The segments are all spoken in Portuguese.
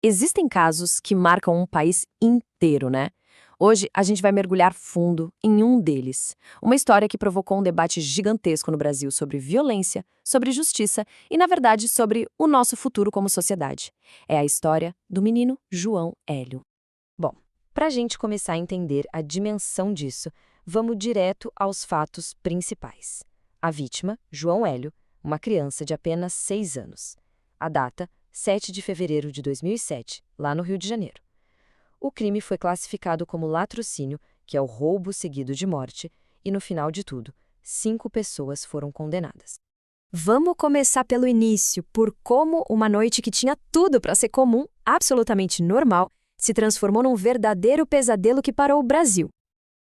Existem casos que marcam um país inteiro, né? Hoje a gente vai mergulhar fundo em um deles. Uma história que provocou um debate gigantesco no Brasil sobre violência, sobre justiça e, na verdade, sobre o nosso futuro como sociedade. É a história do menino João Hélio. Bom, para a gente começar a entender a dimensão disso, vamos direto aos fatos principais. A vítima, João Hélio, uma criança de apenas 6 anos. A data, 7 de fevereiro de 2007, lá no Rio de Janeiro. O crime foi classificado como latrocínio, que é o roubo seguido de morte, e no final de tudo, 5 pessoas foram condenadas. Vamos começar pelo início, por como uma noite que tinha tudo para ser comum, absolutamente normal, se transformou num verdadeiro pesadelo que parou o Brasil.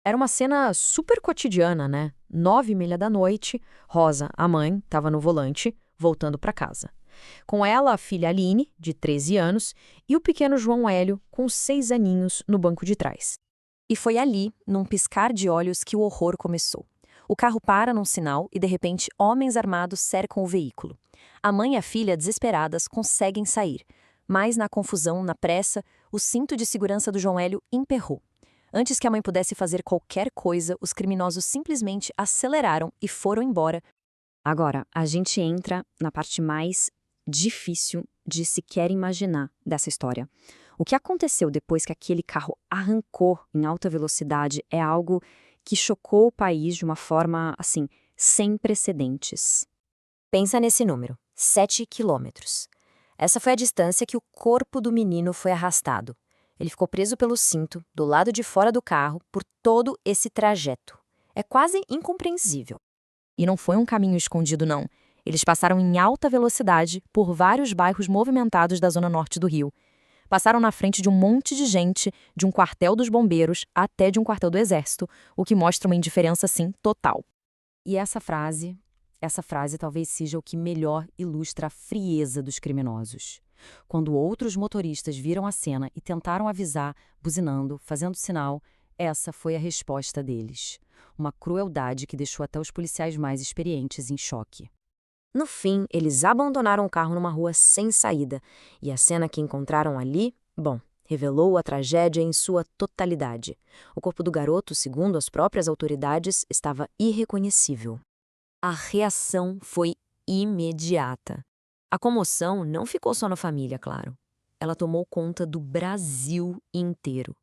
Era uma cena super cotidiana, né? 9h30 da noite, Rosa, a mãe, estava no volante, voltando para casa. Com ela, a filha Aline, de 13 anos, e o pequeno João Hélio, com 6 aninhos, no banco de trás. E foi ali, num piscar de olhos, que o horror começou. O carro para num sinal e, de repente, homens armados cercam o veículo. A mãe e a filha, desesperadas, conseguem sair. Mas, na confusão, na pressa, o cinto de segurança do João Hélio emperrou. Antes que a mãe pudesse fazer qualquer coisa, os criminosos simplesmente aceleraram e foram embora. Agora, a gente entra na parte mais difícil de sequer imaginar dessa história. O que aconteceu depois que aquele carro arrancou em alta velocidade é algo que chocou o país de uma forma, assim, sem precedentes. Pensa nesse número, 7 quilômetros. Essa foi a distância que o corpo do menino foi arrastado. Ele ficou preso pelo cinto, do lado de fora do carro, por todo esse trajeto. É quase incompreensível. E não foi um caminho escondido, não. Eles passaram em alta velocidade por vários bairros movimentados da zona norte do Rio. Passaram na frente de um monte de gente, de um quartel dos bombeiros até de um quartel do exército, o que mostra uma indiferença, sim, total. E essa frase talvez seja o que melhor ilustra a frieza dos criminosos. Quando outros motoristas viram a cena e tentaram avisar, buzinando, fazendo sinal, essa foi a resposta deles. Uma crueldade que deixou até os policiais mais experientes em choque. No fim, eles abandonaram o carro numa rua sem saída, e a cena que encontraram ali, bom, revelou a tragédia em sua totalidade. O corpo do garoto, segundo as próprias autoridades, estava irreconhecível. A reação foi imediata. A comoção não ficou só na família, claro. Ela tomou conta do Brasil inteiro.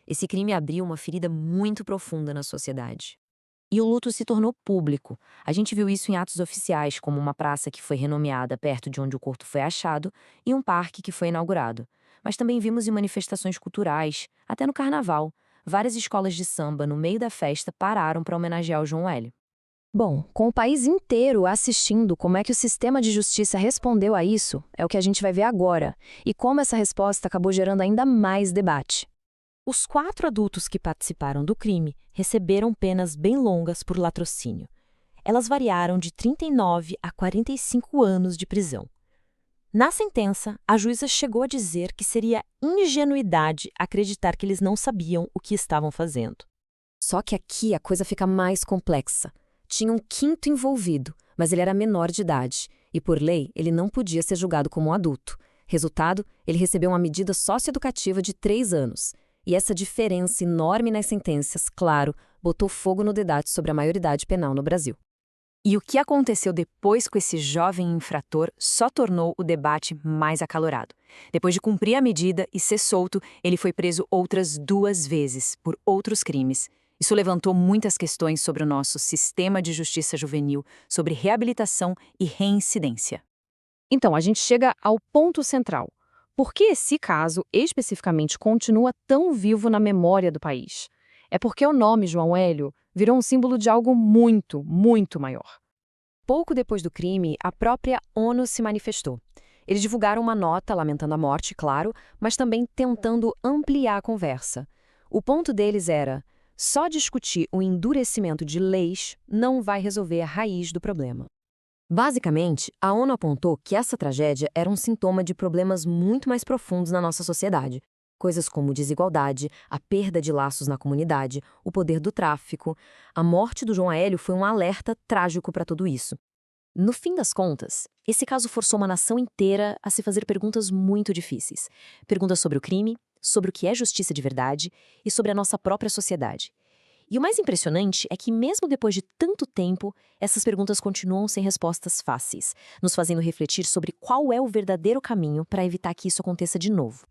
Esse crime abriu uma ferida muito profunda na sociedade. E o luto se tornou público. A gente viu isso em atos oficiais, como uma praça que foi renomeada perto de onde o corpo foi achado e um parque que foi inaugurado. Mas também vimos em manifestações culturais, até no carnaval. Várias escolas de samba, no meio da festa, pararam para homenagear o João Hélio. Bom, com o país inteiro assistindo como é que o sistema de justiça respondeu a isso, é o que a gente vai ver agora, e como essa resposta acabou gerando ainda mais debate. Os 4 adultos que participaram do crime receberam penas bem longas por latrocínio. Elas variaram de 39 a 45 anos de prisão. Na sentença, a juíza chegou a dizer que seria ingenuidade acreditar que eles não sabiam o que estavam fazendo. Só que aqui a coisa fica mais complexa. Tinha um quinto envolvido, mas ele era menor de idade, e por lei ele não podia ser julgado como um adulto. Resultado, ele recebeu uma medida socioeducativa de 3 anos. E essa diferença enorme nas sentenças, claro, botou fogo no debate sobre a maioridade penal no Brasil. E o que aconteceu depois com esse jovem infrator só tornou o debate mais acalorado. Depois de cumprir a medida e ser solto, ele foi preso outras 2 vezes por outros crimes. Isso levantou muitas questões sobre o nosso sistema de justiça juvenil, sobre reabilitação e reincidência. Então, a gente chega ao ponto central. Por que esse caso, especificamente, continua tão vivo na memória do país? É porque o nome João Hélio virou um símbolo de algo muito, muito maior. Pouco depois do crime, a própria ONU se manifestou. Eles divulgaram uma nota lamentando a morte, claro, mas também tentando ampliar a conversa. O ponto deles era: só discutir o endurecimento de leis não vai resolver a raiz do problema. Basicamente, a ONU apontou que essa tragédia era um sintoma de problemas muito mais profundos na nossa sociedade. Coisas como desigualdade, a perda de laços na comunidade, o poder do tráfico. A morte do João Hélio foi um alerta trágico para tudo isso. No fim das contas, esse caso forçou uma nação inteira a se fazer perguntas muito difíceis. Perguntas sobre o crime, sobre o que é justiça de verdade e sobre a nossa própria sociedade. E o mais impressionante é que, mesmo depois de tanto tempo, essas perguntas continuam sem respostas fáceis, nos fazendo refletir sobre qual é o verdadeiro caminho para evitar que isso aconteça de novo.